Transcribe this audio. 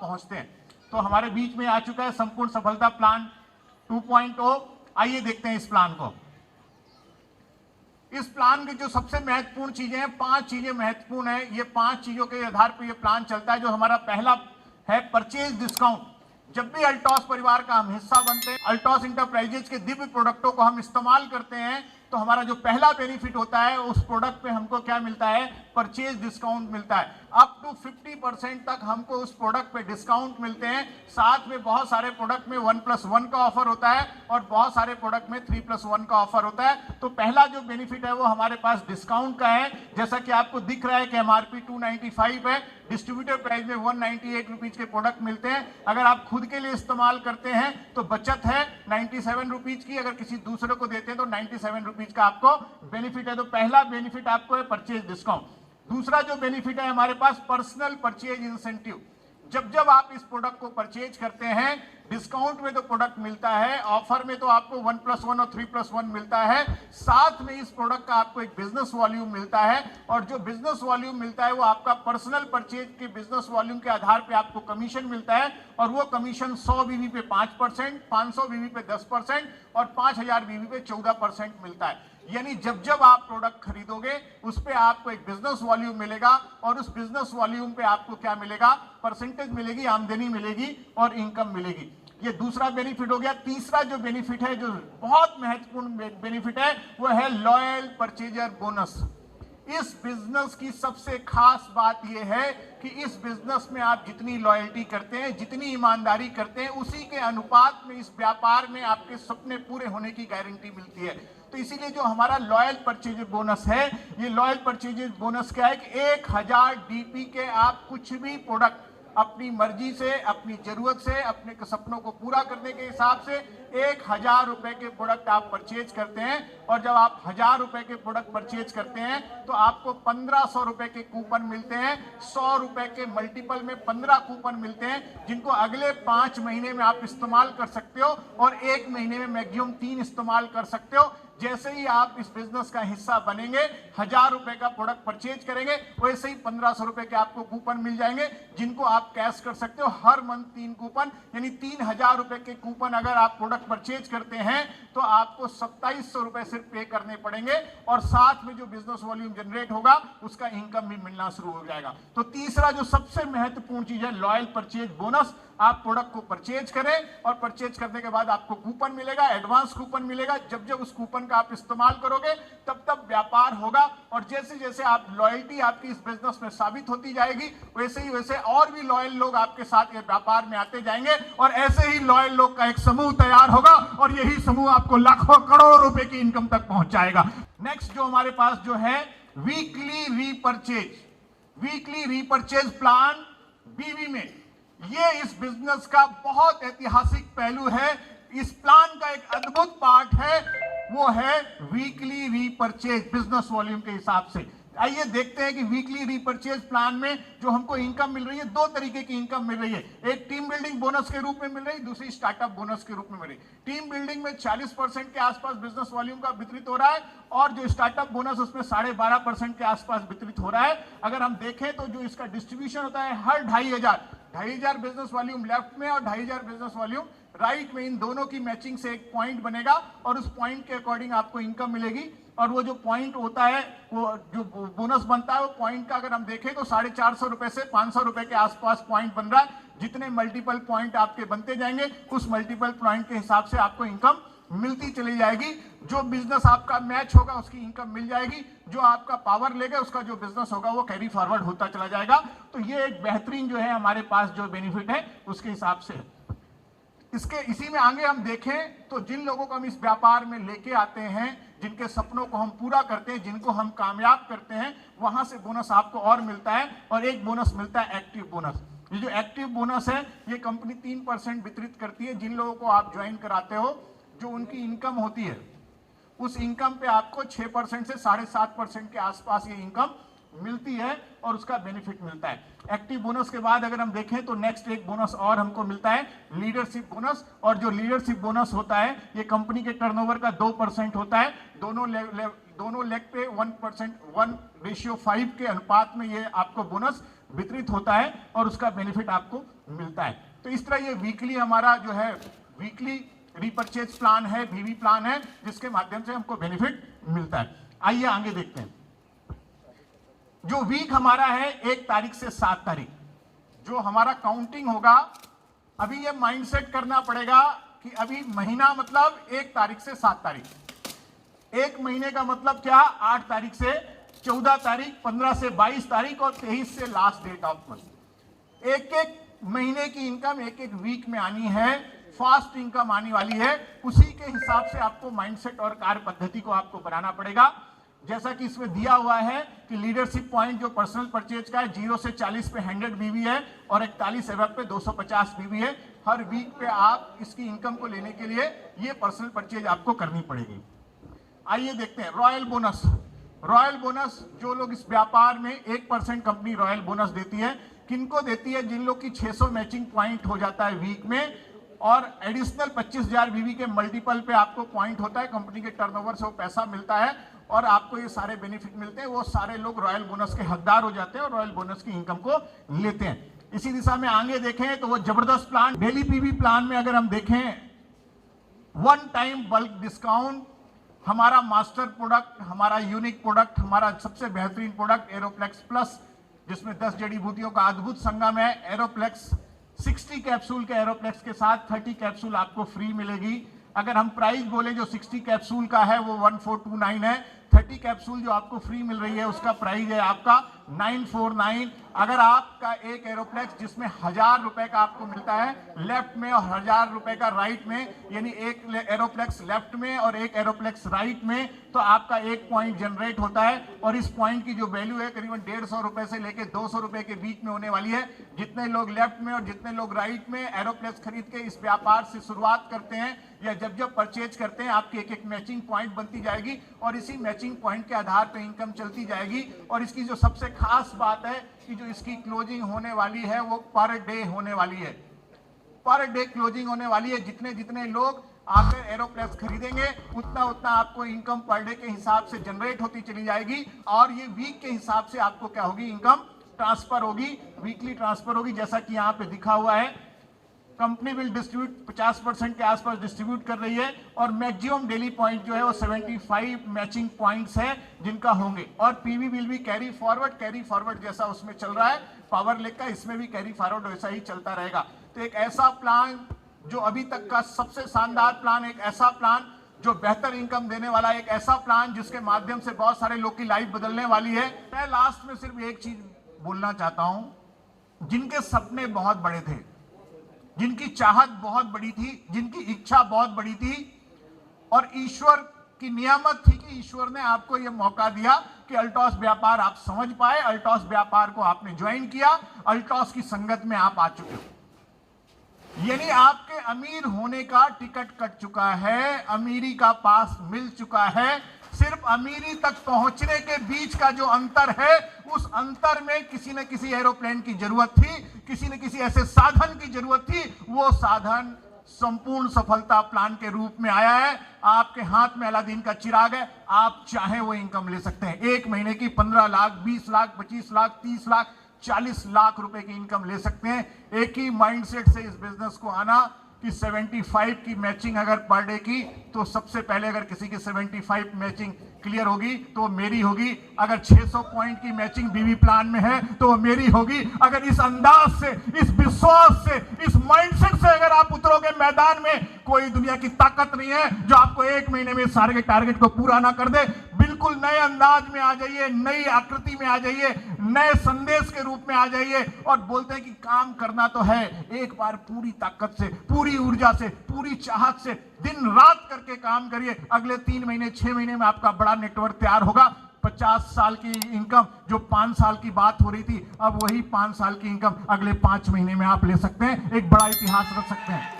पहुंचते हैं। तो हमारे बीच में आ चुका है संपूर्ण सफलता प्लान 2.0। आइए देखते हैं इस प्लान को। इस प्लान की जो सबसे महत्वपूर्ण चीजें हैं, 5 चीजें महत्वपूर्ण है। ये 5 चीजों के आधार पर यह प्लान चलता है। जो हमारा पहला है परचेज डिस्काउंट। जब भी अल्टॉस परिवार का हम हिस्सा बनते हैं, अल्टॉस इंटरप्राइजेज के दिव्य प्रोडक्टों को हम इस्तेमाल करते हैं, तो हमारा जो पहला बेनिफिट होता है उस प्रोडक्ट पे हमको क्या मिलता है, परचेज डिस्काउंट मिलता है। अप टू 50% तक हमको उस प्रोडक्ट पे डिस्काउंट मिलते हैं। साथ में बहुत सारे प्रोडक्ट में 1+1 का ऑफर होता है और बहुत सारे प्रोडक्ट में 3+1 का ऑफर होता है। तो पहला जो बेनिफिट है वो हमारे पास डिस्काउंट का है। जैसा कि आपको दिख रहा है कि एमआरपी 295 है, डिस्ट्रीब्यूटर प्राइस में 198 रुपीज के प्रोडक्ट मिलते हैं। अगर आप खुद के लिए इस्तेमाल करते हैं तो बचत है 97 रुपीज की, अगर किसी दूसरे को देते हैं तो 97 रुपीज का आपको बेनिफिट है। तो पहला बेनिफिट आपको है परचेज डिस्काउंट। दूसरा जो बेनिफिट है हमारे पास पर्सनल परचेज इंसेंटिव। जब जब आप इस प्रोडक्ट को परचेज करते हैं, डिस्काउंट में तो प्रोडक्ट मिलता है, ऑफर में तो आपको 1+1 और 3+1 मिलता है, साथ में इस प्रोडक्ट का आपको एक बिजनेस वॉल्यूम मिलता है। और जो बिजनेस वॉल्यूम मिलता है वो आपका पर्सनल परचेज के बिजनेस वॉल्यूम के आधार पे आपको कमीशन मिलता है। और वो कमीशन 100 बीवी पे 5%, 500 बीवी पे 10% और 5000 बीवी पे 14% मिलता है। यानी जब जब आप प्रोडक्ट खरीदोगे उस पे आपको एक बिजनेस वॉल्यूम मिलेगा और उस बिजनेस वॉल्यूम पे आपको क्या मिलेगा, परसेंटेज मिलेगी, आमदनी मिलेगी और इनकम मिलेगी। ये दूसरा बेनिफिट हो गया। तीसरा जो बेनिफिट है, जो बहुत महत्वपूर्ण बेनिफिट है, वो है लॉयल परचेजर बोनस। इस बिजनेस की सबसे खास बात यह है कि इस बिजनेस में आप जितनी लॉयल्टी करते हैं, जितनी ईमानदारी करते हैं, उसी के अनुपात में इस व्यापार में आपके सपने पूरे होने की गारंटी मिलती है। तो इसीलिए जो हमारा लॉयल परचेज बोनस है, ये लॉयल परचेज बोनस क्या है कि 1000 डीपी के आप कुछ भी प्रोडक्ट अपनी मर्जी से, अपनी जरूरत से, अपने सपनों को पूरा करने के हिसाब से 1000 रुपए के प्रोडक्ट आप परचेज करते हैं। और जब आप 1000 रुपए के प्रोडक्ट परचेज करते हैं तो आपको 1500 रुपए के कूपन मिलते हैं। 100 रुपए के मल्टीपल में 15 कूपन मिलते हैं, जिनको अगले 5 महीने में आप इस्तेमाल कर सकते हो और 1 महीने में मैक्सिमम 3 इस्तेमाल कर सकते हो। जैसे ही आप इस बिजनेस का हिस्सा बनेंगे, 1000 रुपए का प्रोडक्ट परचेज करेंगे, वैसे ही 1500 रुपए के आपको कूपन मिल जाएंगे, जिनको आप कैश कर सकते हो। हर मंथ 3 कूपन, यानी 3000 रुपए के कूपन अगर आप प्रोडक्ट परचेज करते हैं तो आपको 2700 रुपए सिर्फ पे करने पड़ेंगे और साथ में जो बिजनेस वॉल्यूम जनरेट होगा उसका इनकम भी मिलना शुरू हो जाएगा। तो तीसरा जो सबसे महत्वपूर्ण चीज है, लॉयल परचेज बोनस। आप प्रोडक्ट को परचेज करें और परचेज करने के बाद आपको कूपन मिलेगा, एडवांस कूपन मिलेगा। जब जब उस कूपन का आप इस्तेमाल करोगे तब तब व्यापार होगा। और जैसे जैसे आप लॉयल्टी आपकी इस बिजनेस में साबित होती जाएगी, वैसे ही वैसे और भी लॉयल लोग आपके साथ ये व्यापार में आते जाएंगे और ऐसे ही लॉयल लोग का एक समूह तैयार होगा और यही समूह आपको लाखों करोड़ों रुपए की इनकम तक पहुंचाएगा। नेक्स्ट जो हमारे पास जो है वीकली रीपरचेज प्लान बीवी में, ये इस बिजनेस का बहुत ऐतिहासिक पहलू है। इस प्लान का एक अद्भुत पार्ट है, वो है वीकली रीपरचेज बिजनेस वॉल्यूम के हिसाब से। आइए देखते हैं कि वीकली रीपरचेज प्लान में जो हमको इनकम मिल रही है, 2 तरीके की इनकम मिल रही है। एक टीम बिल्डिंग बोनस के रूप में मिल रही है, दूसरी स्टार्टअप बोनस के रूप में मिल रही है। टीम बिल्डिंग में 40% के आसपास बिजनेस वॉल्यूम का वितरित हो रहा है और जो स्टार्टअप बोनस उसमें 12.5% के आसपास वितरित हो रहा है। अगर हम देखें तो जो इसका डिस्ट्रीब्यूशन होता है, हर 2500 बिजनेस वॉल्यूम लेफ्ट में और 2500 बिजनेस वॉल्यूम राइट में, इन दोनों की मैचिंग से एक पॉइंट बनेगा और उस पॉइंट के अकॉर्डिंग आपको इनकम मिलेगी। और वो जो पॉइंट होता है, वो जो बोनस बनता है, वो पॉइंट का अगर हम देखें तो 450 रुपए से 500 रुपए के आसपास पॉइंट बन रहा है। जितने मल्टीपल पॉइंट आपके बनते जाएंगे, उस मल्टीपल पॉइंट के हिसाब से आपको इनकम मिलती चली जाएगी। जो बिजनेस आपका मैच होगा उसकी इनकम मिल जाएगी, जो आपका पावर लेगा उसका जो बिजनेस होगा वो कैरी फॉरवर्ड होता चला जाएगा। तो ये एक बेहतरीन जो है हमारे पास जो बेनिफिट है उसके हिसाब से। इसी में आगे हम देखें तो जिन लोगों को हम इस व्यापार में लेके आते हैं, जिनके सपनों को हम पूरा करते हैं, जिनको हम कामयाब करते हैं, वहां से बोनस आपको और मिलता है। और एक बोनस मिलता है एक्टिव बोनस। ये जो एक्टिव बोनस है, ये कंपनी 3% वितरित करती है। जिन लोगों को आप ज्वाइन कराते हो, जो उनकी इनकम होती है, उस इनकम पे आपको 6% से 7.5% के आसपास ये इनकम मिलती है और उसका बेनिफिट मिलता है। एक्टिव बोनस के बाद अगर हम देखें तो नेक्स्ट एक बोनस और हमको मिलता है, लीडरशिप बोनस। और जो लीडरशिप बोनस होता है, ये कंपनी के टर्नओवर का 2% होता है। दोनों लेग पे 1%, 1:5 के अनुपात में ये आपको बोनस वितरित होता है और उसका बेनिफिट आपको मिलता है। तो इस तरह ये वीकली हमारा जो है वीकली रीपर्चेज प्लान है, वीवी प्लान है, जिसके माध्यम से हमको बेनिफिट मिलता है। आइए आगे देखते हैं। जो वीक हमारा है 1 तारीख से 7 तारीख, जो हमारा काउंटिंग होगा, अभी ये माइंडसेट करना पड़ेगा कि अभी महीना मतलब 1 तारीख से 7 तारीख, 1 महीने का मतलब क्या, 8 तारीख से 14 तारीख, 15 से 22 तारीख और 23 से लास्ट डेट ऑफ मंथ। एक एक महीने की इनकम एक एक वीक में आनी है, फास्ट इनकम आने वाली है। उसी के हिसाब से आपको माइंडसेट और कार्य पद्धति को आपको बनाना पड़ेगा। जैसा कि इसमें दिया हुआ है कि लीडरशिप पॉइंट जो पर्सनल परचेज का है 0 से 40 पे 100 बीवी है और 41 एवब पे 250 बीवी है। हर वीक पे आप इसकी इनकम को लेने के लिए ये पर्सनल परचेज आपको करनी पड़ेगी। आइए देखते हैं रॉयल बोनस। रॉयल बोनस जो लोग इस व्यापार में 1% कंपनी रॉयल बोनस देती है, किनको देती है, जिन लोग की 600 मैचिंग पॉइंट हो जाता है वीक में और एडिशनल 25,000 बीवी के मल्टीपल पे आपको पॉइंट होता है, कंपनी के टर्नओवर से वो पैसा मिलता है और आपको ये सारे बेनिफिट मिलते हैं। वो सारे लोग रॉयल बोनस के हकदार हो जाते हैं और रॉयल बोनस की इनकम को लेते हैं। इसी दिशा में आगे देखें तो वो जबरदस्त प्लान डेली पीवी प्लान में अगर हम देखें, 1 टाइम बल्क डिस्काउंट, हमारा मास्टर प्रोडक्ट, हमारा यूनिक प्रोडक्ट, हमारा सबसे बेहतरीन प्रोडक्ट एरोप्लेक्स प्लस, जिसमें 10 जड़ी बूटियों का अद्भुत संगम है। एरोप्लेक्स 60 कैप्सूल के एरोप्लेक्स के साथ 30 कैप्सूल आपको फ्री मिलेगी। अगर हम प्राइस बोले जो 60 कैप्सूल का है वो 1429 है, 30 कैप्सूल जो आपको फ्री मिल रही है उसका प्राइस है आपका 949। अगर आपका एक एरोप्लेक्स जिसमें 1000 रुपए का आपको मिलता है लेफ्ट में और 1000 रुपए का राइट में, यानी एक एरोप्लेक्स लेफ्ट में और एक एरोप्लेक्स राइट में, तो आपका एक पॉइंट जनरेट होता है और इस पॉइंट की जो वैल्यू है करीबन 150 रुपए से लेकर 200 रुपए के बीच में होने वाली है। जितने लोग लेफ्ट में और जितने लोग राइट में एरोप्लेक्स खरीद के इस व्यापार से शुरुआत करते हैं या जब जब परचेज करते हैं, आपकी एक एक मैचिंग पॉइंट बनती जाएगी और इसी मैचिंग पॉइंट के आधार पर इनकम चलती जाएगी। और इसकी जो सबसे खास बात है कि जो इसकी क्लोजिंग होने वाली है वो पर डे होने वाली है, पर डे क्लोजिंग होने वाली है। जितने जितने लोग आप एरोप्लेक्स खरीदेंगे उतना उतना आपको इनकम पर डे के हिसाब से जनरेट होती चली जाएगी और ये वीक के हिसाब से आपको क्या होगी, इनकम ट्रांसफर होगी, वीकली ट्रांसफर होगी। जैसा कि यहाँ पे दिखा हुआ है, कंपनी विल डिस्ट्रीब्यूट 50% के आसपास डिस्ट्रीब्यूट कर रही है और मैक्सिमम डेली पॉइंट जो है वो 75 मैचिंग पॉइंट्स है जिनका होंगे। और पीवी विल भी कैरी फॉरवर्ड जैसा उसमें चल रहा है पावर लेक का, इसमें भी कैरी फॉरवर्ड वैसा ही चलता रहेगा। तो एक ऐसा प्लान जो अभी तक का सबसे शानदार प्लान, एक ऐसा प्लान जो बेहतर इनकम देने वाला, एक ऐसा प्लान जिसके माध्यम से बहुत सारे लोग की लाइफ बदलने वाली है। मैं लास्ट में सिर्फ एक चीज बोलना चाहता हूं, जिनके सपने बहुत बड़े थे, जिनकी चाहत बहुत बड़ी थी, जिनकी इच्छा बहुत बड़ी थी और ईश्वर की नियामत थी कि ईश्वर ने आपको यह मौका दिया कि अल्टॉस व्यापार आप समझ पाए, अल्टॉस व्यापार को आपने ज्वाइन किया, अल्टॉस की संगत में आप आ चुके हो, यानी आपके अमीर होने का टिकट कट चुका है, अमीरी का पास मिल चुका है। सिर्फ अमीरी तक पहुंचने के बीच का जो अंतर है, उस अंतर में किसी न किसी एरोप्लेन की जरूरत थी, किसी न किसी ऐसे साधन की जरूरत थी। वो साधन संपूर्ण सफलता प्लान के रूप में आया है। आपके हाथ में अलादीन का चिराग है, आप चाहे वो इनकम ले सकते हैं। एक महीने की 15 लाख, 20 लाख, 25 लाख, 30 लाख, 40 लाख रुपए की इनकम ले सकते हैं। एक ही माइंडसेट से इस बिजनेस को आना कि 75 की मैचिंग अगर पर डे की, तो सबसे पहले अगर किसी की 75 मैचिंग क्लियर होगी तो मेरी होगी। अगर 600 पॉइंट की मैचिंग बीवी प्लान में है तो वो मेरी होगी। अगर इस अंदाज से, इस विश्वास से, इस माइंडसेट से अगर आप उतरोगे मैदान में, कोई दुनिया की ताकत नहीं है जो आपको एक महीने में सारे टारगेट को पूरा ना कर दे। बिल्कुल नए अंदाज में आ जाइए, नई आकृति में आ जाइए, नए संदेश के रूप में आ जाइए और बोलते हैं कि काम करना तो है। एक बार पूरी ताकत से, पूरी ऊर्जा से, पूरी चाहत से दिन रात करके काम करिए। अगले 3 महीने, 6 महीने में आपका बड़ा नेटवर्क तैयार होगा। 50 साल की इनकम जो 5 साल की बात हो रही थी, अब वही 5 साल की इनकम अगले 5 महीने में आप ले सकते हैं। एक बड़ा इतिहास रख सकते हैं।